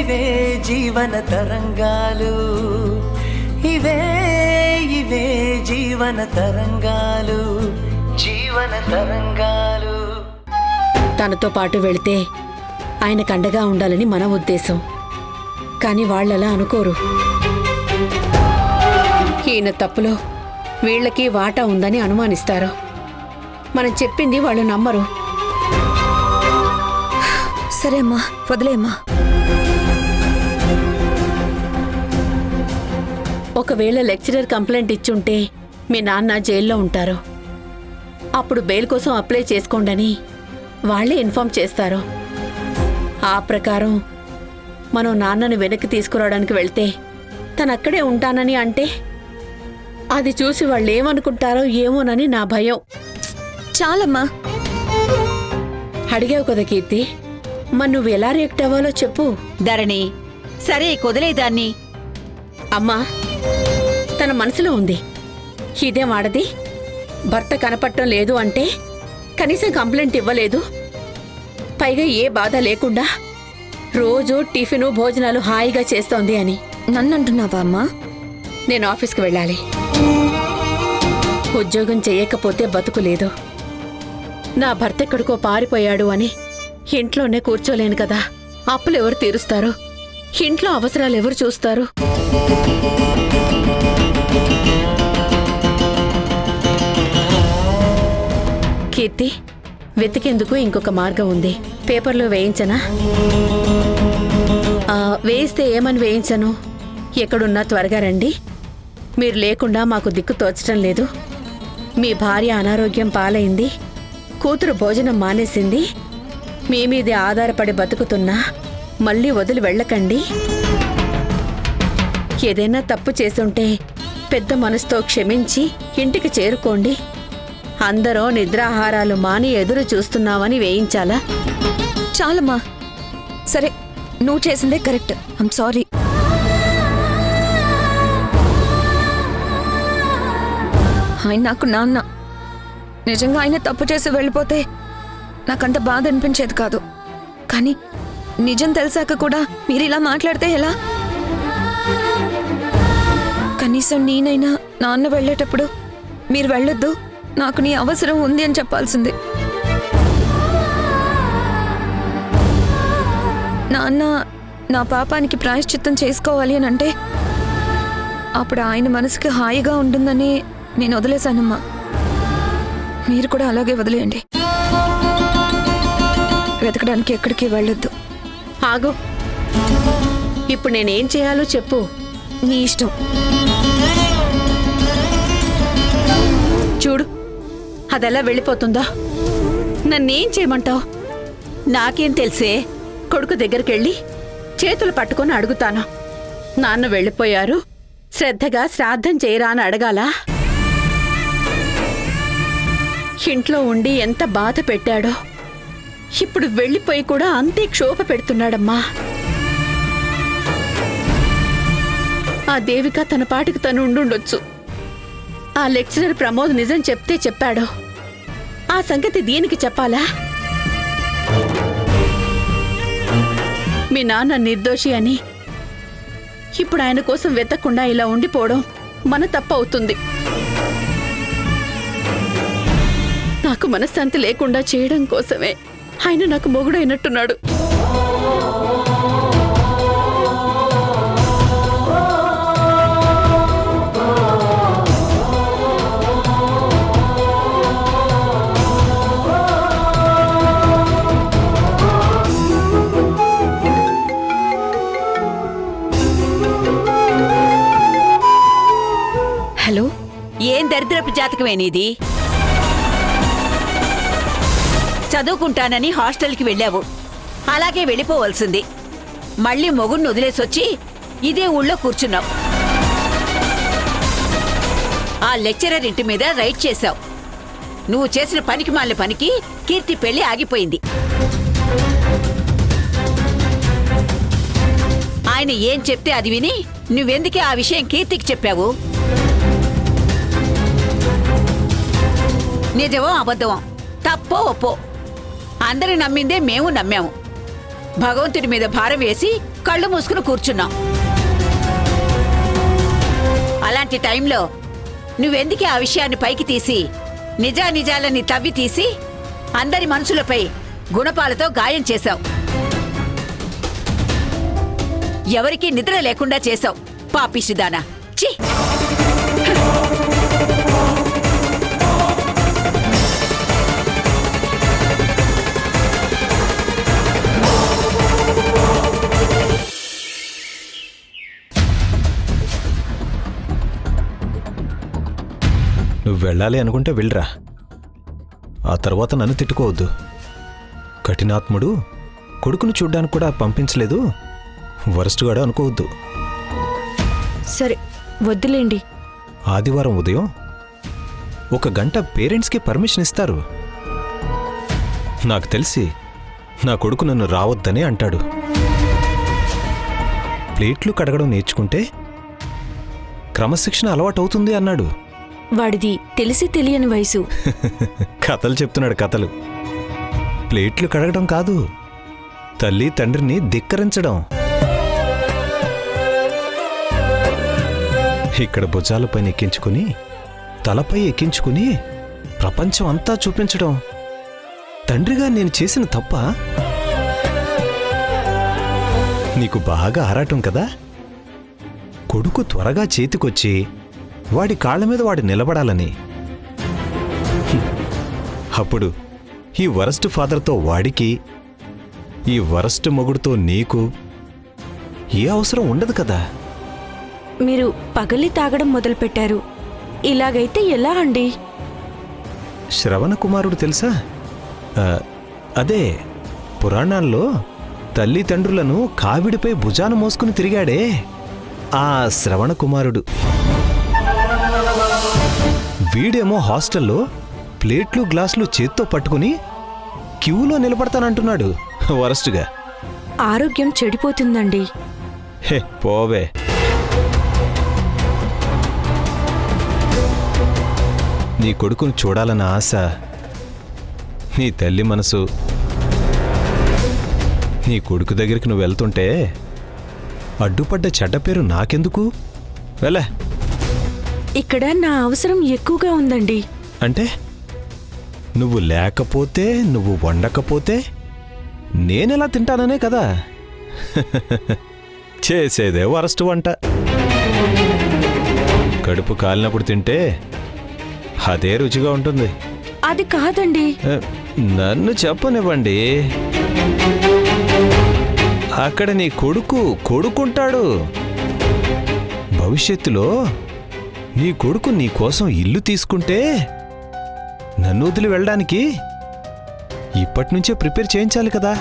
ఇవే జీవన తరంగాలు, ఇవే ఇవే జీవన తరంగాలు, జీవన తరంగాలు. తనతో పాటు వెళితే ఆయనకు అండగా ఉండాలని మన ఉద్దేశం. కానీ వాళ్ళలా అనుకోరు. ఈయన తప్పులో వీళ్ళకి వాటా ఉందని అనుమానిస్తారు. మనం చెప్పింది వాళ్ళు నమ్మరు. సరే అమ్మా, వదిలేమ్మా. ఒకవేళ లెక్చరర్ కంప్లైంట్ ఇచ్చుంటే మీ నాన్న జైల్లో ఉంటారు. అప్పుడు బెయిల్ కోసం అప్లై చేసుకోండని వాళ్లే ఇన్ఫార్మ్ చేస్తారు. ఆ ప్రకారం మనం నాన్నని వెనక్కి తీసుకురావడానికి వెళ్తే తనక్కడే ఉంటానని అంటే అది చూసి వాళ్ళు ఏమనుకుంటారో ఏమోనని నా భయం. చాలమ్మా. అడిగావు కదా కీర్తి, మరి నువ్వు ఎలా రియాక్ట్ అవ్వాలో చెప్పు. ధరణి, సరే కుదిలేదాన్ని. అమ్మా, తన మనసులో ఉంది. ఇదేం ఆడది, భర్త కనపడటం లేదు అంటే కనీసం కంప్లైంట్ ఇవ్వలేదు. పైగా ఏ బాధ లేకుండా రోజు టిఫిను భోజనాలు హాయిగా చేస్తోంది అని. నన్నంటున్నావా అమ్మా? నేను ఆఫీస్కి వెళ్ళాలి. ఉద్యోగం చేయకపోతే బతుకు లేదు. నా భర్త ఎక్కడికో పారిపోయాడు అని ఇంట్లోనే కూర్చోలేను కదా. అప్పులు ఎవరు తీరుస్తారు? ఇంట్లో అవసరాలు ఎవరు చూస్తారు? కీర్తి, వెతికేందుకు ఇంకొక మార్గం ఉంది. పేపర్లో వేయించనా? వేయిస్తే ఏమని వేయించను? ఎక్కడున్నా త్వరగా రండి. మీరు లేకుండా మాకు దిక్కు తోచడం లేదు. మీ భార్య అనారోగ్యం పాలైంది, కూతురు భోజనం మానేసింది, మీ మీదే ఆధారపడి బతుకుతున్నా మళ్ళీ వదిలి వెళ్ళకండి. ఏదైనా తప్పు చేసుంటే పెద్ద మనసుతో క్షమించి ఇంటికి చేరుకోండి. అందరూ నిద్రాహారాలు మాని ఎదురు చూస్తున్నామని వేయించాలా? చాలమ్మా. సరే, నువ్వు చేసిందే కరెక్ట్. I'm sorry. ఆయన నాకు నాన్న. నిజంగా ఆయన తప్పు చేసి వెళ్ళిపోతే నాకంత బాధ అనిపించేది కాదు. కానీ నిజం తెలిసాక కూడా మీరు ఇలా మాట్లాడితే ఎలా? కనీసం నేనైనా నాన్న వెళ్ళేటప్పుడు మీరు వెళ్ళొద్దు, నాకు నీ అవసరం ఉంది అని చెప్పాల్సింది. నాన్న నా పాపానికి ప్రాయశ్చిత్తం చేసుకోవాలి అని అంటే అప్పుడు ఆయన మనసుకి హాయిగా ఉంటుందని నేను వదిలేశానమ్మా. మీరు కూడా అలాగే వదిలేయండి. వెతకడానికి ఎక్కడికి వెళ్ళొద్దు. ఆగు, ఇప్పుడు నేనేం చేయాలో చెప్పు. నీ ఇష్టం. చూడు, అదెలా వెళ్ళిపోతుందా? నన్నేం చేయమంటావు? నాకేం తెలుసే? కొడుకు దగ్గరికెళ్ళి చేతులు పట్టుకొని అడుగుతాను. నాన్న వెళ్ళిపోయారు, శ్రద్ధగా శ్రాద్ధం చేయరా అని అడగాలా? ఇంట్లో ఉండి ఎంత బాధ పెట్టాడో, ఇప్పుడు వెళ్ళిపోయి కూడా అంతే క్షోభ పెడుతున్నాడమ్మా. ఆ దేవిక తన పాటికి తను ఉండుండొచ్చు. ఆ లెక్చరర్ ప్రమోద్ నిజం చెప్తే చెప్పాడో, ఆ సంగతి దీనికి చెప్పాలా? మీ నాన్న నిర్దోషి అని ఇప్పుడు ఆయన కోసం వెతకుండా ఇలా ఉండిపోవడం మన తప్పు అవుతుంది. నాకు మనశ్శాంతి లేకుండా చేయడం కోసమే ఆయన నాకు మొగుడైనట్టున్నాడు. హలో, ఏం దరిద్రపు జాతకమేనిది? చదువుకుంటానని హాస్టల్కి వెళ్ళావు, అలాగే వెళ్ళిపోవలసింది. మళ్ళీ మొగుడిని వదిలేసొచ్చి ఇదే ఊళ్ళో కూర్చున్నావు. ఆ లెక్చరర్ ఇంటి మీద రైడ్ చేశావు. నువ్వు చేసిన పనికి మాలిన పనికి కీర్తి పెళ్లి ఆగిపోయింది. ఆయన ఏం చెప్తే అది విని నువ్వెందుకే ఆ విషయం కీర్తికి చెప్పావు? నిజమో అబద్ధమో, తప్పో ఒప్పో, అందరూ నమ్మిందే మేము నమ్మాము. భగవంతుడి మీద భారం వేసి కళ్ళు మూసుకుని కూర్చున్నాం. అలాంటి టైంలో నువ్వెందుకే ఆ విషయాన్ని పైకి తీసి నిజానిజాలని తవ్వి తీసి అందరి మనసులపై గుణపాలతో గాయం చేశావు. ఎవరికీ నిద్ర లేకుండా చేశావు పాపిష్టిదానా. ఛీ! నువ్వు వెళ్ళాలి అనుకుంటే వెళ్ళరా. ఆ తర్వాత నన్ను తిట్టుకోవద్దు. కఠినాత్ముడు కొడుకును చూడ్డానికి కూడా పంపించలేదు, వరస్టుగాడు అనుకోవద్దు. సరే వద్దులేండి. ఆదివారం ఉదయం 1 గంట పేరెంట్స్కి పర్మిషన్ ఇస్తారు. నాకు తెలిసి నా కొడుకు నన్ను రావద్దనే అంటాడు. ప్లేట్లు కడగడం నేర్చుకుంటే క్రమశిక్షణ అలవాటవుతుంది అన్నాడు. వాడిది తెలిసి తెలియని వయసు. కథలు చెప్తున్నాడు కథలు. ప్లేట్లు కడగడం కాదు, తల్లి తండ్రిని ధిక్కరించడం. ఇక్కడ భుజాలపైన ఎక్కించుకుని తలపై ఎక్కించుకుని ప్రపంచం అంతా చూపించడం తండ్రిగా నేను చేసిన తప్ప? నీకు బాగా ఆరాటం కదా. కొడుకు త్వరగా చేతికొచ్చి వాడి కాళ్ల మీద వాడు నిలబడాలని. అప్పుడు ఈ వరస్ట్ ఫాదర్తో వాడికి, ఈ వరస్ట్ మొగుడుతో నీకు ఏ అవసరం ఉండదు కదా. మీరు పగలి తాగడం మొదలుపెట్టారు. ఇలాగైతే ఎలా అండి? శ్రవణ కుమారుడు తెలుసా? అదే పురాణాల్లో తల్లిదండ్రులను కావిడిపై భుజాన మోసుకుని తిరిగాడే ఆ శ్రవణ కుమారుడు. వీడేమో హాస్టల్లో ప్లేట్లు గ్లాసులు చేత్తో పట్టుకుని క్యూలో నిలబడతానంటున్నాడు వరస్టుగా. ఆరోగ్యం చెడిపోతుందండి. హే పోవే. నీ కొడుకును చూడాలన్న ఆశ, నీ తల్లి మనసు, నీ కొడుకు దగ్గరికి నువ్వు వెళ్తుంటే అడ్డుపడ్డ చెడ్డ పేరు నాకెందుకు? వెళ్ళే. ఇక్కడ నా అవసరం ఎక్కువగా ఉందండి. అంటే నువ్వు లేకపోతే, నువ్వు వండకపోతే నేనెలా తింటాననే కదా. చేసేదే వరస్ట్ వంట. కడుపు కాలినప్పుడు తింటే అదే రుచిగా ఉంటుంది. అది కాదండి. నన్ను చెప్పనివ్వండి. అక్కడ నీ కొడుకు కొడుకుంటాడు. భవిష్యత్తులో నీ కొడుకు నీ కోసం ఇల్లు తీసుకుంటే నన్ను వదిలి వెళ్ళడానికి ఇప్పటినుంచే ప్రిపేర్ చేయించాలి కదా.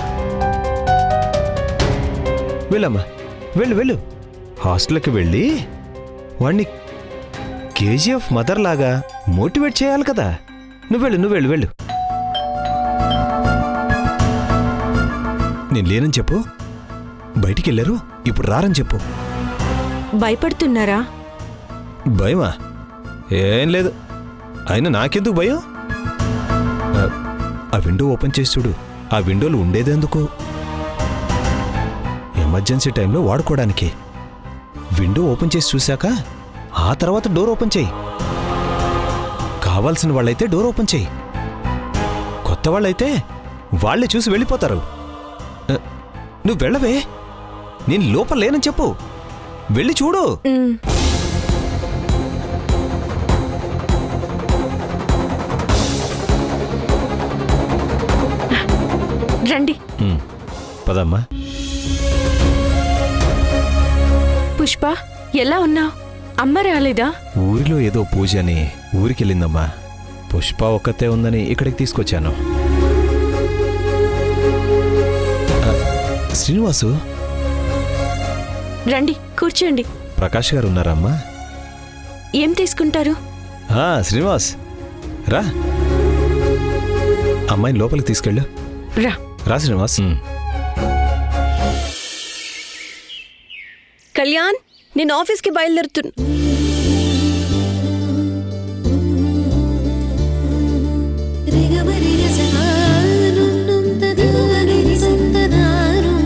వెళ్ళమ్మా, వెళ్ళు వెళ్ళు. హాస్టల్కి వెళ్ళి వాణ్ణి కేజీఎఫ్ మదర్ లాగా మోటివేట్ చేయాలి కదా. నువ్వు వెళ్ళు. నేను లేనని చెప్పు. బయటికి వెళ్ళారు, ఇప్పుడు రారని చెప్పు. భయపడుతున్నారా? భయమా? ఏం లేదు. అయినా నాకెందుకు భయం? ఆ విండో ఓపెన్ చేసి చూడు. ఆ విండోలు ఉండేదెందుకు? ఎమర్జెన్సీ టైంలో వాడుకోవడానికి. విండో ఓపెన్ చేసి చూశాక ఆ తర్వాత డోర్ ఓపెన్ చేయి. కావాల్సిన వాళ్ళైతే డోర్ ఓపెన్ చేయి. కొత్త వాళ్ళైతే వాళ్ళే చూసి వెళ్ళిపోతారు. నువ్వు వెళ్ళవే. నేను లోపల లేనని చెప్పు. వెళ్ళి చూడు. రండి. పదమ్మా. పుష్ప, ఎలా ఉన్నావు? అమ్మ రాలేదా? ఊరిలో ఏదో పూజ అని ఊరికెళ్ళిందమ్మా. పుష్ప ఒక్కతే ఉందని ఇక్కడికి తీసుకొచ్చాను. శ్రీనివాసు, రండి కూర్చోండి. ప్రకాష్ గారు ఉన్నారమ్మా? ఏం తీసుకుంటారు? శ్రీనివాస్ రా. అమ్మాయిని లోపలికి తీసుకెళ్ళు. రా శ్రీనివాస్. కళ్యాణ్, నేను ఆఫీస్కి బయలుదేరుతున్నా. రిగమరిగ సనారున్నుం తదిగమరిగ సంతనారుం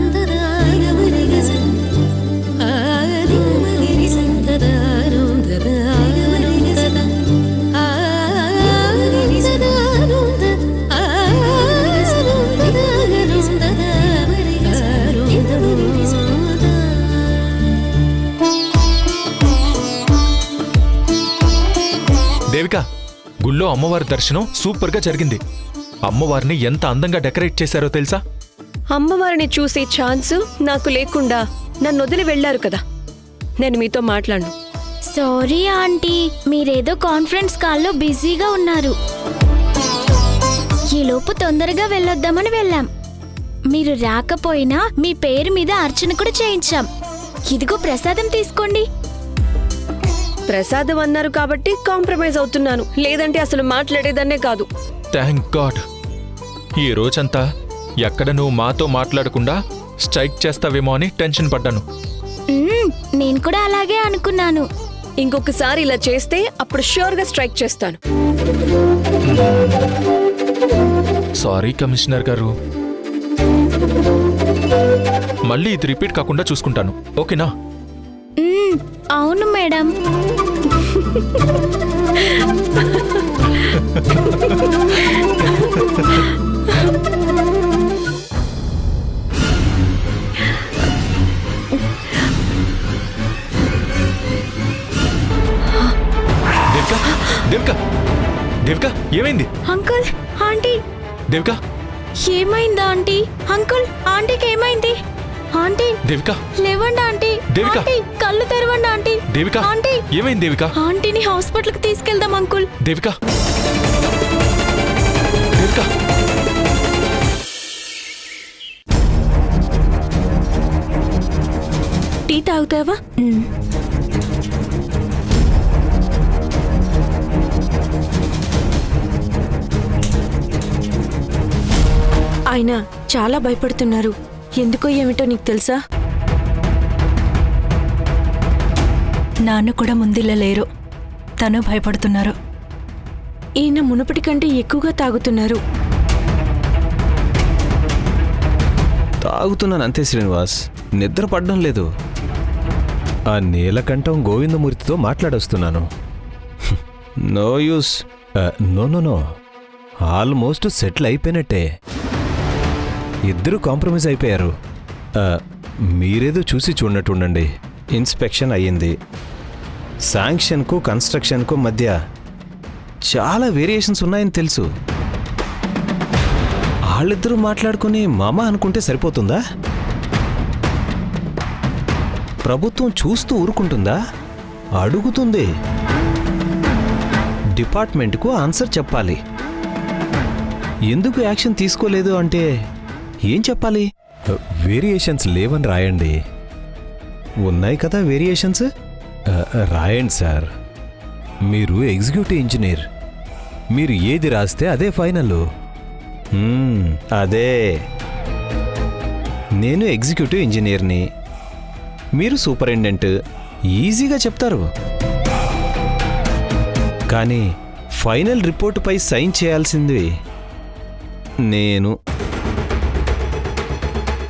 గుళ్ళో అమ్మవారి దర్శనం సూపర్గా జరిగింది. అమ్మవారిని ఎంత అందంగా డెకరేట్ చేశారో తెలుసా? అమ్మవారిని చూసే ఛాన్సు నాకు లేకుండా నన్ను వదిలి వెళ్లారు కదా. నేను మీతో మాట్లాడను. సారీ ఆంటీ, మీరేదో కాన్ఫరెన్స్ కాల్లో బిజీగా ఉన్నారు. ఈలోపు తొందరగా వెళ్ళొద్దామని వెళ్ళాం. మీరు రాకపోయినా మీ పేరు మీద అర్చన కూడా చేయించాం. ఇదిగో ప్రసాదం తీసుకోండి. ప్రసాదం అన్నారు కాబట్టి కాంప్రమైజ్ అవుతున్నాను, లేదంటే అసలు మాట్లాడేదన్నే కాదు. Thank God. ఈ రోజంతా ఎక్కడ నువ్వు మాతో మాట్లాడకుండా స్ట్రైక్ చేస్తావేమో అని టెన్షన్ పడ్డాను. నేను కూడా అలాగే అనుకున్నాను. ఇంకొకసారి ఇలా చేస్తే అప్పుడు ష్యూర్గా స్ట్రైక్ చేస్తాను. సారీ కమిషనర్ గారు. మళ్ళీ ఇది రిపీట్ కాకుండా చూసుకుంటాను, ఓకేనా? అవును మేడం. దేవిక, దేవిక, దేవిక, ఏమైంది? Uncle, aunty. దేవిక, ఏమైందా ఆంటీ? అంకుల్, ఆంటీకి ఏమైంది? ఆంటీ, దేవిక, లేవండి ఆంటీ. దేవిక. ఆంటీ, కళ్ళు తెరవండి ఆంటీ. దేవిక, ఆంటీ, ఏమైంది దేవిక? ఆంటీని హాస్పిటల్కి తీసుకెళ్దాం అంకుల్. దేవిక, దేవిక. టీ తాగుతావా? ఆయన చాలా భయపడుతున్నారు. ఎందుకో ఏమిటో నీకు తెలుసా? నాన్న కూడా ముందిలా లేరు, తను భయపడుతున్నారు. ఈయన మునుపటి కంటే ఎక్కువగా తాగుతున్నారు. తాగుతున్నాను అంతే శ్రీనివాస్, నిద్ర పడ్డం లేదు. ఆ నీలకంఠం గోవిందమూర్తితో మాట్లాడొస్తున్నాను. No use. No no no, almost settle అయిపోయినట్టే. ఇద్దరు కాంప్రమైజ్ అయిపోయారు. మీరేదో చూసి చూడనట్టుండండి. ఇన్స్పెక్షన్ అయ్యింది. శాంక్షన్కు కన్స్ట్రక్షన్కు మధ్య చాలా వేరియేషన్స్ ఉన్నాయని తెలుసు. వాళ్ళిద్దరూ మాట్లాడుకుని మామ అనుకుంటే సరిపోతుందా? ప్రభుత్వం చూస్తూ ఊరుకుంటుందా? అడుగుతుంది. డిపార్ట్మెంట్కు ఆన్సర్ చెప్పాలి. ఎందుకు యాక్షన్ తీసుకోలేదు అంటే ఏం చెప్పాలి? వేరియేషన్స్ లేవని రాయండి. ఉన్నాయి కదా వేరియేషన్స్, రాయండి సార్. మీరు ఎగ్జిక్యూటివ్ ఇంజనీర్, మీరు ఏది రాస్తే అదే ఫైనల్. అదే, నేను ఎగ్జిక్యూటివ్ ఇంజనీర్ని, మీరు సూపరింటెండెంట్. ఈజీగా చెప్తారు. కానీ ఫైనల్ రిపోర్టుపై సైన్ చేయాల్సింది నేను.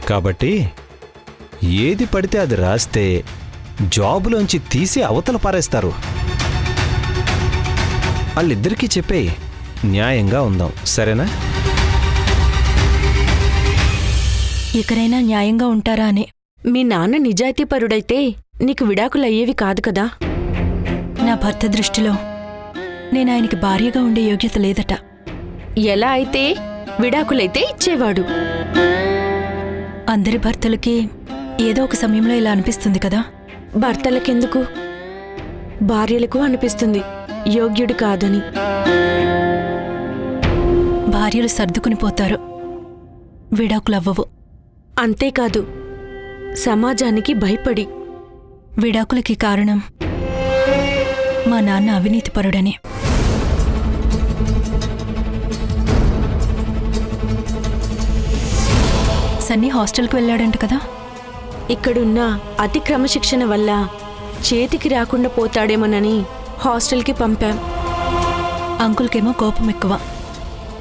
కాబట్టి ఏది పడితే అది రాస్తే జాబులోంచి తీసి అవతల పారేస్తారు. వాళ్ళిద్దరికీ చెప్పే న్యాయంగా ఉందాం, సరేనా? ఇకరైనా న్యాయంగా ఉంటారా అని. మీ నాన్న నిజాయితీపరుడైతే నీకు విడాకులు అయ్యేవి కాదు కదా. నా భర్త దృష్టిలో నేను ఆయనకి భార్యగా ఉండే యోగ్యత లేదట. ఎలా అయితే విడాకులైతే ఇచ్చేవాడు. అందరి భర్తలకి ఏదో ఒక సమయంలో ఇలా అనిపిస్తుంది కదా. భర్తలకెందుకు, భార్యలకు అనిపిస్తుంది యోగ్యుడు కాదని. భార్యలు సర్దుకుని పోతారు, విడాకులవ్వవు. అంతేకాదు, సమాజానికి భయపడి. విడాకులకి కారణం మా నాన్న అవినీతిపరుడని. సన్నీ హాస్టల్కి వెళ్ళాడంట కదా. ఇక్కడున్న అతి క్రమశిక్షణ వల్ల చేతికి రాకుండా పోతాడేమోనని హాస్టల్కి పంపాం. అంకుల్కేమో కోపం ఎక్కువ,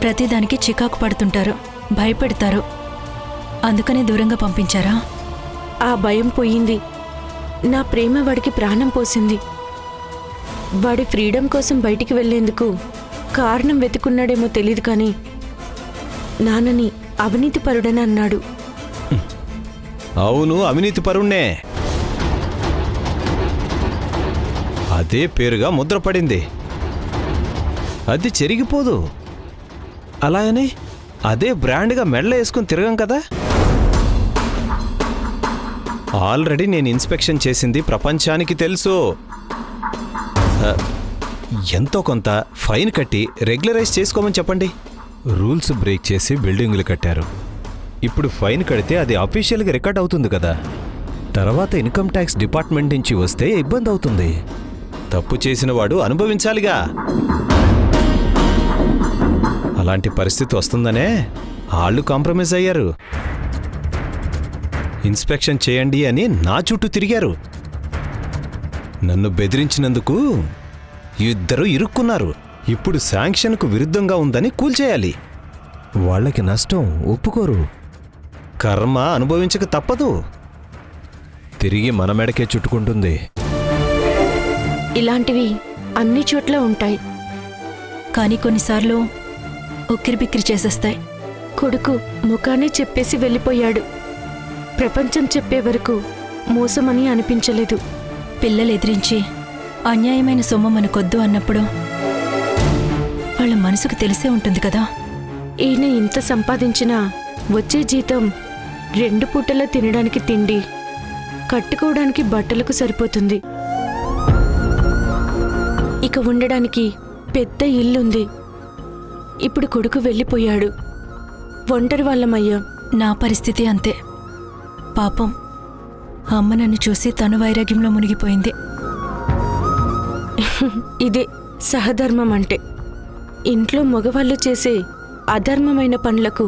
ప్రతిదానికి చికాకు పడుతుంటారు, భయపెడతారు. అందుకనే దూరంగా పంపించారా? ఆ భయం పోయింది. నా ప్రేమ వాడికి ప్రాణం పోసింది. వాడి ఫ్రీడమ్ కోసం బయటికి వెళ్లేందుకు కారణం వెతుకున్నాడేమో తెలీదు కానీ నాన్నని అవినీతిపరుడని అన్నాడు. అవును, అవినీతిపరుణ్ణే. అదే పేరుగా ముద్రపడింది. అది చెరిగిపోదు. అలా అని అదే బ్రాండ్గా మెడలో వేసుకుని తిరగం కదా. ఆల్రెడీ నేను ఇన్స్పెక్షన్ చేసింది ప్రపంచానికి తెలుసు. ఎంతో కొంత ఫైన్ కట్టి రెగ్యులరైజ్ చేసుకోమని చెప్పండి. రూల్స్ బ్రేక్ చేసి బిల్డింగులు కట్టారు. ఇప్పుడు ఫైన్ కడితే అది అఫీషియల్గా రికార్డ్ అవుతుంది కదా. తర్వాత ఇన్కమ్ ట్యాక్స్ డిపార్ట్మెంట్ నుంచి వస్తే ఇబ్బంది అవుతుంది. తప్పు చేసిన వాడు అనుభవించాలిగా. అలాంటి పరిస్థితి వస్తుందనే వాళ్ళు కాంప్రమైజ్ అయ్యారు. ఇన్స్పెక్షన్ చేయండి అని నా చుట్టూ తిరిగారు. నన్ను బెదిరించినందుకు ఇద్దరు ఇరుక్కున్నారు. ఇప్పుడు శాంక్షన్కు విరుద్ధంగా ఉందని కూల్చేయాలి. వాళ్ళకి నష్టం ఒప్పుకోరు. కర్మ అనుభవించక తప్పదు. తిరిగి మన మెడకే చుట్టుకుంటుంది. ఇలాంటివి అన్ని చోట్ల ఉంటాయి. కానీ కొన్నిసార్లు ఉక్కిరిబిక్కిరి చేసేస్తాయి. కొడుకు ముఖానే చెప్పేసి వెళ్ళిపోయాడు. ప్రపంచం చెప్పే వరకు మోసమని అనిపించలేదు. పిల్లలు ఎదిరించి అన్యాయమైన సొమ్ము మనకొద్దు అన్నప్పుడు వాళ్ళ మనసుకు తెలిసే ఉంటుంది కదా. ఈయన ఇంత సంపాదించినా వచ్చే జీతం 2 పూటలా తినడానికి తిండి, కట్టుకోవడానికి బట్టలకు సరిపోతుంది. ఇక ఉండడానికి పెద్ద ఇల్లుంది. ఇప్పుడు కొడుకు వెళ్ళిపోయాడు. ఒంటరి వాళ్ళమయ్యాం. నా పరిస్థితి అంతే. పాపం అమ్మ నన్ను చూసి తను వైరాగ్యంలో మునిగిపోయింది. ఇదే సహధర్మం అంటే. ఇంట్లో మగవాళ్ళు చేసే అధర్మమైన పనులకు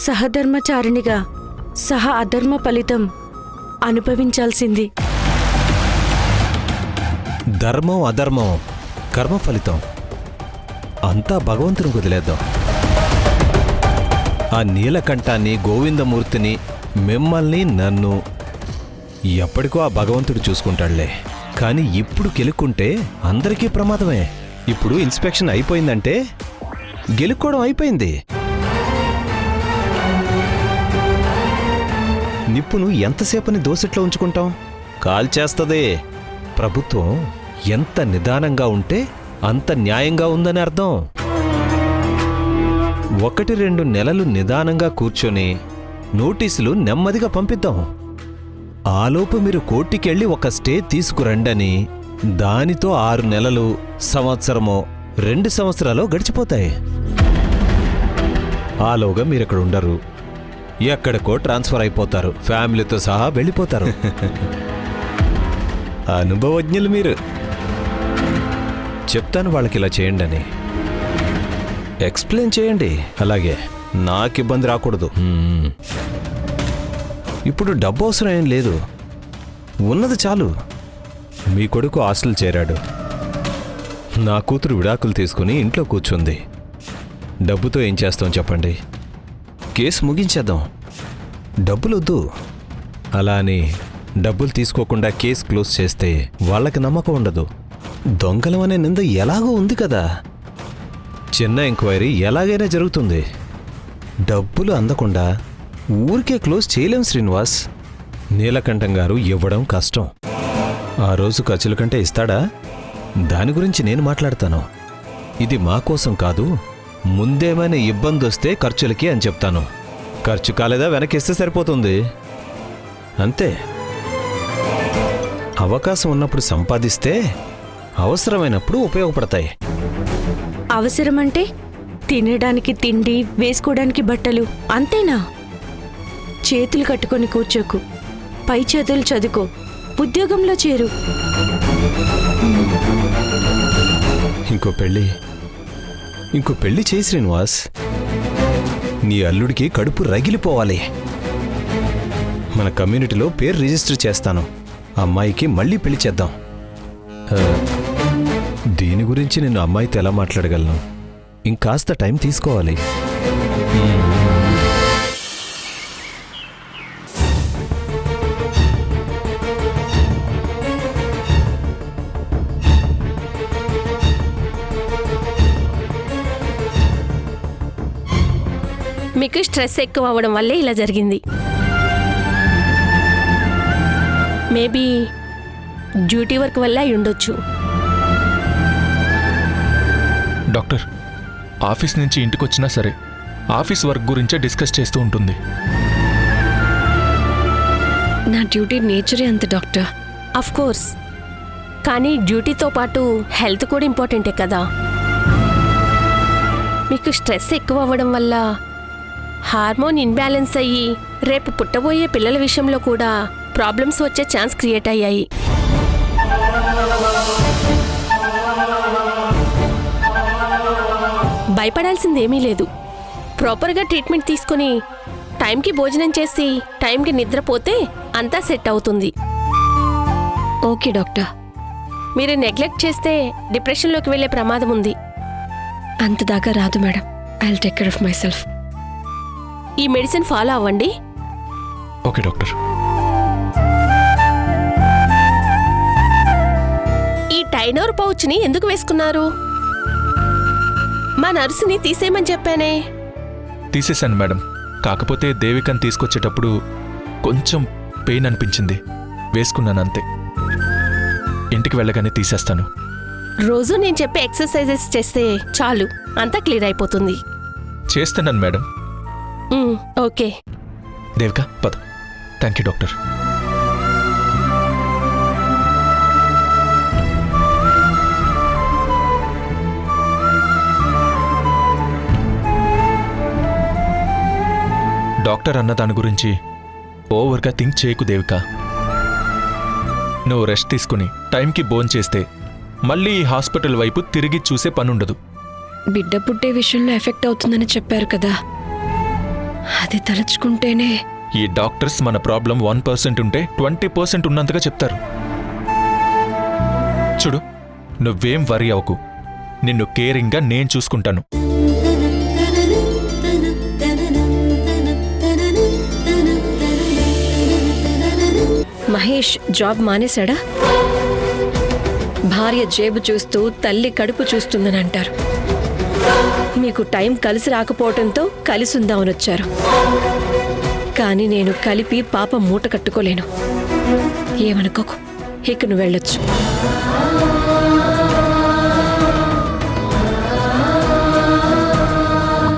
సహధర్మచారిణిగా అధర్మ ఫలితం అనుభవించాల్సింది. ధర్మం అధర్మం కర్మ ఫలితం అంతా భగవంతుని వదిలేద్దాం. ఆ నీలకంఠాన్ని, గోవిందమూర్తిని, మిమ్మల్ని, నన్ను ఎప్పటికో ఆ భగవంతుడు చూసుకుంటాడులే. కానీ ఇప్పుడు గెలుక్కుంటే అందరికీ ప్రమాదమే. ఇప్పుడు ఇన్స్పెక్షన్ అయిపోయిందంటే గెలుక్కోవడం అయిపోయింది. నిప్పును ఎంతసేపని దోసెట్లో ఉంచుకుంటాం? కాల్చేస్తదే. ప్రభుత్వం ఎంత నిదానంగా ఉంటే అంత న్యాయంగా ఉందని అర్థం. 1-2 నెలలు నిదానంగా కూర్చొని నోటీసులు నెమ్మదిగా పంపిద్దాం. ఆలోపు మీరు కోర్టుకెళ్ళి ఒక స్టే తీసుకురండని, దానితో 6 నెలలు, సంవత్సరమో 2 సంవత్సరాలు గడిచిపోతాయి. ఆలోగా మీరిక్కడ ఉండరు, ఎక్కడికో ట్రాన్స్ఫర్ అయిపోతారు, ఫ్యామిలీతో సహా వెళ్ళిపోతారు. అనుభవజ్ఞులు మీరు. చెప్తాను వాళ్ళకి ఇలా చేయండి అని. ఎక్స్ప్లెయిన్ చేయండి. అలాగే నాకు ఇబ్బంది రాకూడదు. ఇప్పుడు డబ్బు అవసరం ఏం లేదు, ఉన్నది చాలు. మీ కొడుకు హాస్టల్ చేరాడు. నా కూతురు విడాకులు తీసుకుని ఇంట్లో కూర్చుంది. డబ్బుతో ఏం చేస్తాం చెప్పండి? కేసు ముగించేద్దాం. డబ్బులొద్దు. అలా అని డబ్బులు తీసుకోకుండా కేసు క్లోజ్ చేస్తే వాళ్ళకి నమ్మకం ఉండదు. దొంగలం అనే నింద ఎలాగో ఉంది కదా. చిన్న ఎంక్వైరీ ఎలాగైనా జరుగుతుంది. డబ్బులు అందకుండా ఊరికే క్లోజ్ చేయలేం శ్రీనివాస్. నీలకంఠం గారు ఇవ్వడం కష్టం. ఆ రోజు ఖర్చుల కంటే ఇస్తాడా? దాని గురించి నేను మాట్లాడతాను. ఇది మా కోసం కాదు, ముందేమైనా ఇబ్బంది వస్తే ఖర్చులకి అని చెప్తాను. ఖర్చు కాలేదా వెనకిస్తే సరిపోతుంది, అంతే. అవకాశం ఉన్నప్పుడు సంపాదిస్తే అవసరమైనప్పుడు ఉపయోగపడతాయి. అవసరమంటే తినడానికి తిండి, వేసుకోవడానికి బట్టలు, అంతేనా? చేతులు కట్టుకొని కూర్చోకు, పై చేతులు చదువుకో, ఉద్యోగంలో చేరు. ఇంకో పెళ్ళి చేయి శ్రీనివాస్. నీ అల్లుడికి కడుపు రగిలిపోవాలి. మన కమ్యూనిటీలో పేరు రిజిస్టర్ చేస్తాను. అమ్మాయికి మళ్ళీ పెళ్లి చేద్దాం. దీని గురించి నేను అమ్మాయితో ఎలా మాట్లాడగలను? ఇంకాస్త టైం తీసుకోవాలి. మీకు స్ట్రెస్ ఎక్కువ అవ్వడం వల్లే ఇలా జరిగింది. మేబీ డ్యూటీ వర్క్ వల్ల అయి ఉండొచ్చు. డాక్టర్ ఆఫీస్ నుంచి ఇంటికి వచ్చినా సరే ఆఫీస్ వర్క్ గురించే డిస్కస్ చేస్తూ ఉంటుంది. నా డ్యూటీ నేచరే అంత డాక్టర్. అఫ్ కోర్స్, కానీ డ్యూటీతో పాటు హెల్త్ కూడా ఇంపార్టెంటే కదా. మీకు స్ట్రెస్ ఎక్కువ అవ్వడం వల్ల హార్మోన్ ఇన్బ్యాలెన్స్ అయ్యి రేపు పుట్టబోయే పిల్లల విషయంలో కూడా ప్రాబ్లమ్స్ వచ్చే ఛాన్స్ క్రియేట్ అయ్యాయి. భయపడాల్సిందేమీ లేదు. ప్రాపర్గా ట్రీట్మెంట్ తీసుకుని టైంకి భోజనం చేసి టైంకి నిద్రపోతే అంతా సెట్ అవుతుంది. Okay doctor. మీరు నెగ్లెక్ట్ చేస్తే డిప్రెషన్లోకి వెళ్ళే ప్రమాదం ఉంది. అంతదాకా రాదు madam. I will take care of my self. ఈ మెడిసిన్ ఫాలో అవ్వండి. Okay doctor. ఈ టైనోర్ పౌచ్ని ఎందుకు వేసుకున్నారు? మా నర్సుని తీసేయమని చెప్పానే. తీసేశాను మేడం. కాకపోతే దేవికని తీసుకొచ్చేటప్పుడు కొంచెం పెయిన్ అనిపించింది, వేసుకున్నాను అంతే. ఇంటికి వెళ్ళగానే తీసేస్తాను. రోజు నేను చెప్పే ఎక్సర్సైజెస్ చేస్తే చాలు, అంతా క్లియర్ అయిపోతుంది. చేస్తున్నాను మేడం. ఓకే దేవిక పద. Thank you doctor. డాక్టర్ అన్న దాని గురించి ఓవర్గా థింక్ చేయకు దేవిక. నువ్వు రెస్ట్ తీసుకుని టైంకి భోంచేస్తే మళ్ళీ ఈ హాస్పిటల్ వైపు తిరిగి చూసే పనుండదు. బిడ్డ పుట్టే విషయంలో ఎఫెక్ట్ అవుతుందని చెప్పారు కదా, అది తలుచుకుంటేనే. ఈ డాక్టర్స్ మన ప్రాబ్లం 1% ఉంటే 20% ఉన్నంతగా చెప్తారు. చూడు, నువ్వేం వరీ అవ్వకు. నిన్ను కేరింగ్గా నేను చూసుకుంటాను. మహేష్ జాబ్ మానేశాడా? భార్య జేబు చూస్తూ తల్లి కడుపు చూస్తుందని అంటారు. మీకు టైం కలిసి రాకపోవటంతో కలిసి ఉందామని వచ్చారు. కానీ నేను కలిపి పాప మూట కట్టుకోలేను. ఏమనుకోకు, ఇక నువ్వు వెళ్ళొచ్చు.